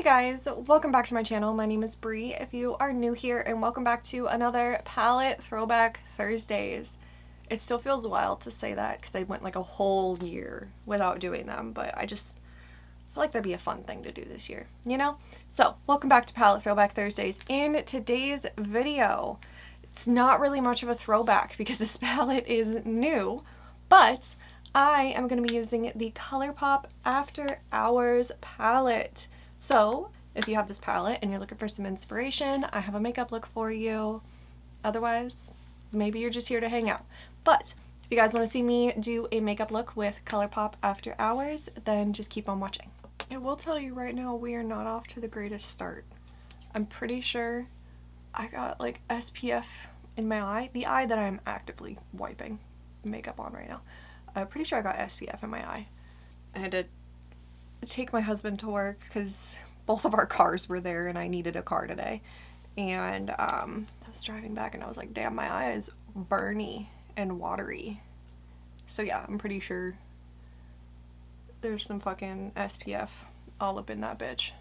Hey guys, welcome back to my channel. My name is Bree if you are new here, and welcome back to another palette Throwback Thursdays. It still feels wild to say that because I went like a whole year without doing them, but I just feel like that'd be a fun thing to do this year, you know? So, welcome back to palette Throwback Thursdays. In today's video, it's not really much of a throwback because this palette is new, but I am going to be using the Colourpop After Hours palette. So, if you have this palette and you're looking for some inspiration, I have a makeup look for you. Otherwise, maybe you're just here to hang out. But if you guys want to see me do a makeup look with Colourpop After Hours, then just keep on watching. I will tell you right now, we are not off to the greatest start. I'm pretty sure I got like SPF in my eye, the eye that I'm actively wiping makeup on right now. I'm pretty sure I got SPF in my eye. I had to take my husband to work because both of our cars were there and I needed a car today. And I was driving back and I was like, damn, my eye is burny and watery. So yeah, I'm pretty sure there's some fucking SPF all up in that bitch.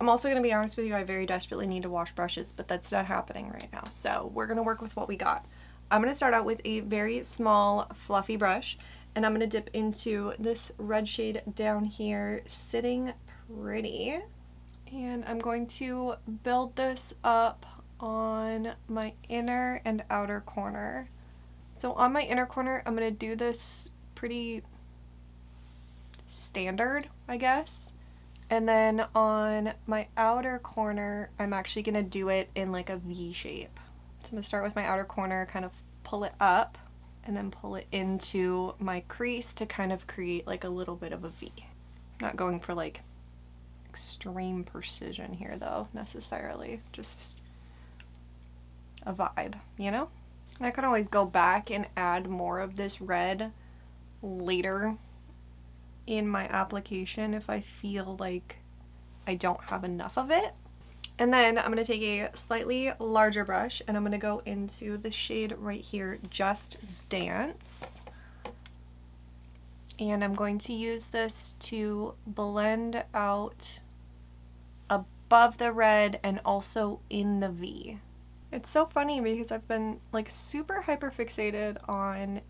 I'm also going to be honest with you, I very desperately need to wash brushes, but that's not happening right now. So we're going to work with what we got. I'm going to start out with a very small fluffy brush, and I'm going to dip into this red shade down here, Sitting Pretty. And I'm going to build this up on my inner and outer corner. So on my inner corner, I'm going to do this pretty standard, I guess. And then on my outer corner, I'm actually going to do it in like a V shape. So I'm going to start with my outer corner, kind of pull it up, and then pull it into my crease to kind of create like a little bit of a V. Not going for like extreme precision here though, necessarily. Just a vibe, you know? And I can always go back and add more of this red later in my application if I feel like I don't have enough of it. And then I'm going to take a slightly larger brush and I'm going to go into the shade right here, Just Dance. And I'm going to use this to blend out above the red and also in the V. It's so funny because I've been like super hyper fixated on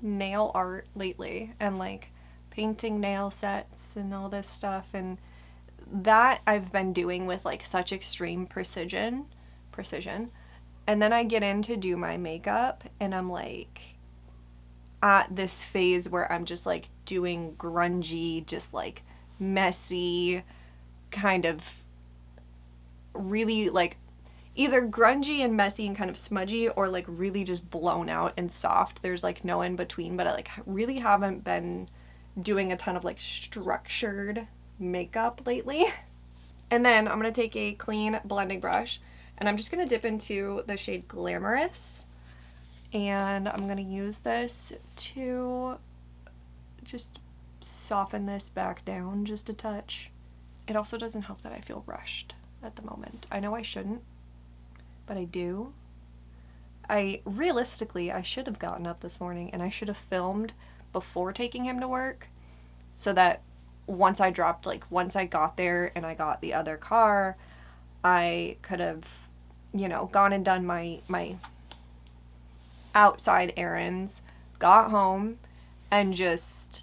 nail art lately and like painting nail sets and all this stuff, and that I've been doing with like such extreme precision, and then I get in to do my makeup and I'm like at this phase where I'm just like doing grungy, just like messy, kind of really like either grungy and messy and kind of smudgy, or like really just blown out and soft. There's like no in between, but I like really haven't been doing a ton of like structured makeup lately. And then I'm going to take a clean blending brush and I'm just going to dip into the shade Glamorous, and I'm going to use this to just soften this back down just a touch. It also doesn't help that I feel rushed at the moment. I know I shouldn't, but I do. Realistically, I should have gotten up this morning and I should have filmed before taking him to work, so that once I got there and I got the other car, I could have, you know, gone and done my outside errands, got home, and just,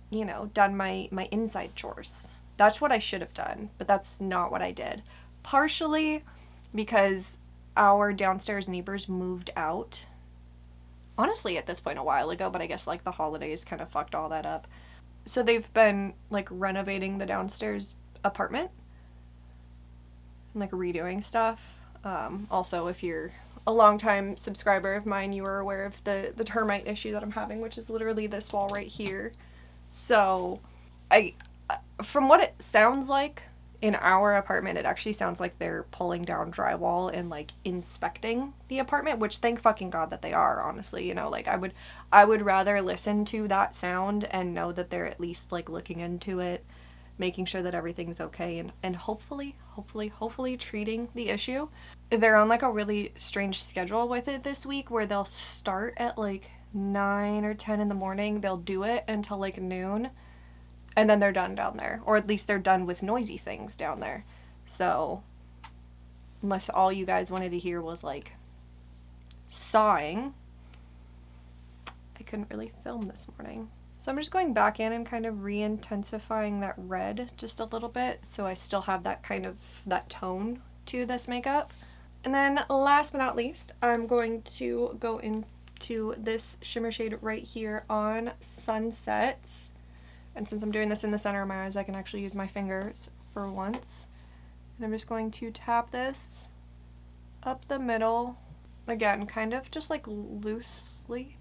you know, done my inside chores. That's what I should have done, but that's not what I did. Partially because our downstairs neighbors moved out. Honestly, at this point a while ago, but I guess like the holidays kind of fucked all that up. So they've been like renovating the downstairs apartment and like redoing stuff. Also, if you're a longtime subscriber of mine, you are aware of the termite issue that I'm having, which is literally this wall right here. So from what it sounds like, in our apartment, it actually sounds like they're pulling down drywall and like inspecting the apartment, which thank fucking God that they are, honestly. You know, like I would rather listen to that sound and know that they're at least like looking into it, making sure that everything's okay, and hopefully treating the issue. They're on like a really strange schedule with it this week where they'll start at like 9 or 10 in the morning. They'll do it until like noon, and then they're done down there, or at least they're done with noisy things down there. So unless all you guys wanted to hear was like sawing, I couldn't really film this morning. So I'm just going back in and kind of re-intensifying that red just a little bit, so I still have that kind of that tone to this makeup. And then last but not least, I'm going to go into this shimmer shade right here on Sunsets. And since I'm doing this in the center of my eyes, I can actually use my fingers for once. And I'm just going to tap this up the middle. Again, kind of just like loosely.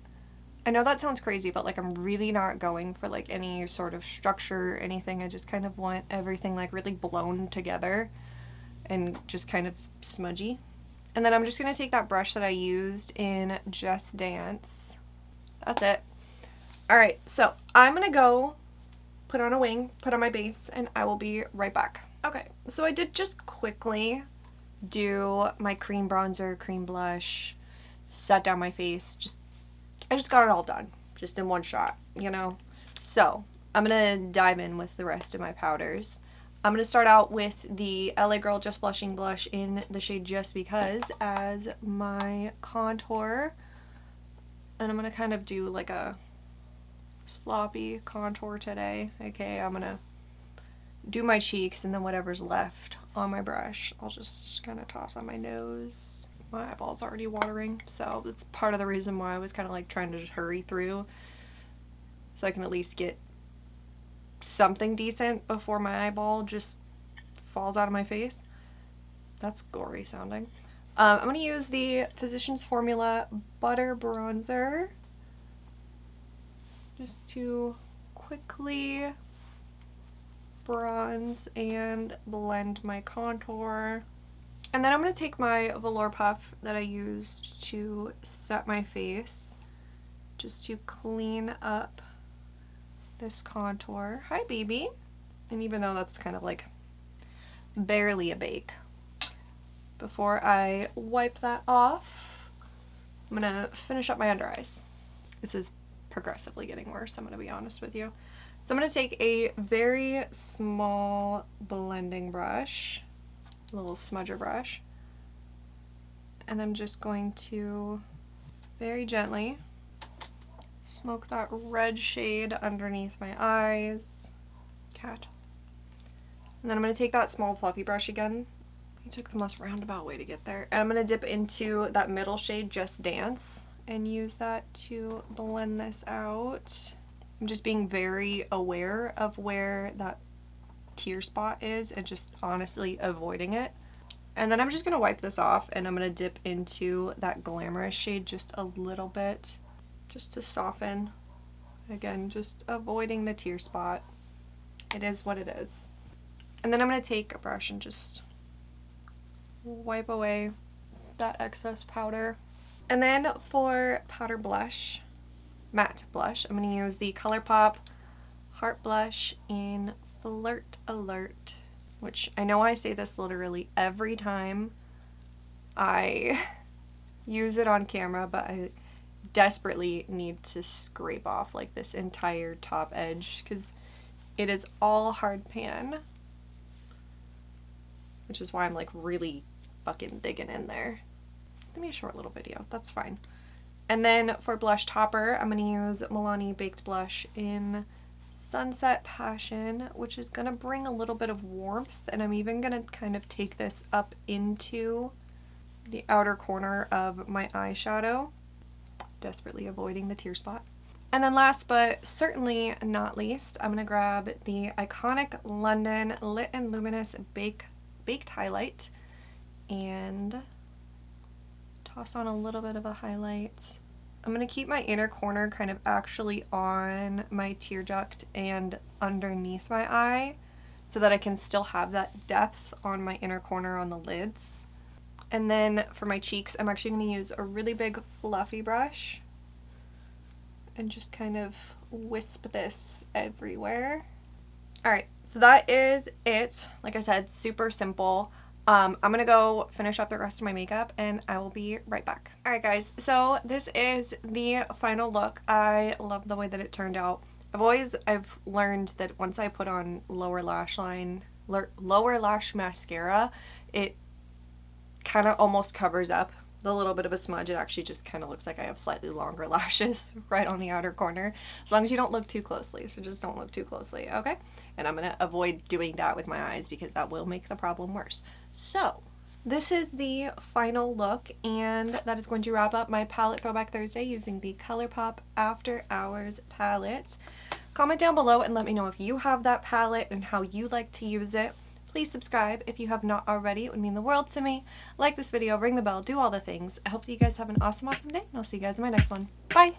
I know that sounds crazy, but like I'm really not going for like any sort of structure or anything. I just kind of want everything like really blown together and just kind of smudgy. And then I'm just going to take that brush that I used in Just Dance. That's it. Alright, so I'm going to go put on a wing, put on my base, and I will be right back. Okay, so I did just quickly do my cream bronzer, cream blush, set down my face. I just got it all done, just in one shot, you know? So I'm going to dive in with the rest of my powders. I'm going to start out with the LA Girl Just Blushing Blush in the shade Just Because as my contour. And I'm going to kind of do like a sloppy contour today. Okay, I'm going to do my cheeks, and then whatever's left on my brush, I'll just kind of toss on my nose. My eyeball's already watering, so that's part of the reason why I was kind of like trying to just hurry through so I can at least get something decent before my eyeball just falls out of my face. That's gory sounding. I'm going to use the Physicians Formula Butter Bronzer just to quickly bronze and blend my contour. And then I'm going to take my velour puff that I used to set my face just to clean up this contour. Hi, baby. And even though that's kind of like barely a bake, before I wipe that off, I'm going to finish up my under eyes. This is progressively getting worse, I'm going to be honest with you. So I'm going to take a very small blending brush, a little smudger brush, and I'm just going to very gently smoke that red shade underneath my eyes. Cat. And then I'm going to take that small fluffy brush again. I took the most roundabout way to get there. And I'm going to dip into that middle shade, Just Dance, and use that to blend this out. I'm just being very aware of where that tear spot is and just honestly avoiding it. And then I'm just going to wipe this off, and I'm going to dip into that Glamorous shade just a little bit, just to soften. Again, just avoiding the tear spot. It is what it is. And then I'm going to take a brush and just wipe away that excess powder. And then for powder blush, matte blush, I'm going to use the Colourpop Heart Blush in Flirt Alert, which I know I say this literally every time I use it on camera, but I desperately need to scrape off like this entire top edge because it is all hard pan, which is why I'm like really fucking digging in there. Give me a short little video, that's fine. And then for blush topper, I'm going to use Milani Baked Blush in Sunset Passion, which is going to bring a little bit of warmth, and I'm even going to kind of take this up into the outer corner of my eyeshadow, desperately avoiding the tear spot. And then last but certainly not least, I'm going to grab the iconic London Lit and Luminous Baked Highlight and toss on a little bit of a highlight. I'm going to keep my inner corner kind of actually on my tear duct and underneath my eye so that I can still have that depth on my inner corner on the lids. And then for my cheeks, I'm actually going to use a really big fluffy brush and just kind of wisp this everywhere. Alright, so that is it. Like I said, super simple. I'm gonna go finish up the rest of my makeup and I will be right back. Alright guys, so this is the final look. I love the way that it turned out. I've learned that once I put on lower lash mascara, it kind of almost covers up the little bit of a smudge. It actually just kind of looks like I have slightly longer lashes right on the outer corner, as long as you don't look too closely. So just don't look too closely, okay? And I'm gonna avoid doing that with my eyes because that will make the problem worse. So this is the final look, and that is going to wrap up my palette Throwback Thursday using the Colourpop After Hours palette. Comment down below and let me know if you have that palette and how you like to use it. Please subscribe if you have not already. It would mean the world to me. Like this video, ring the bell, do all the things. I hope that you guys have an awesome, awesome day, and I'll see you guys in my next one. Bye!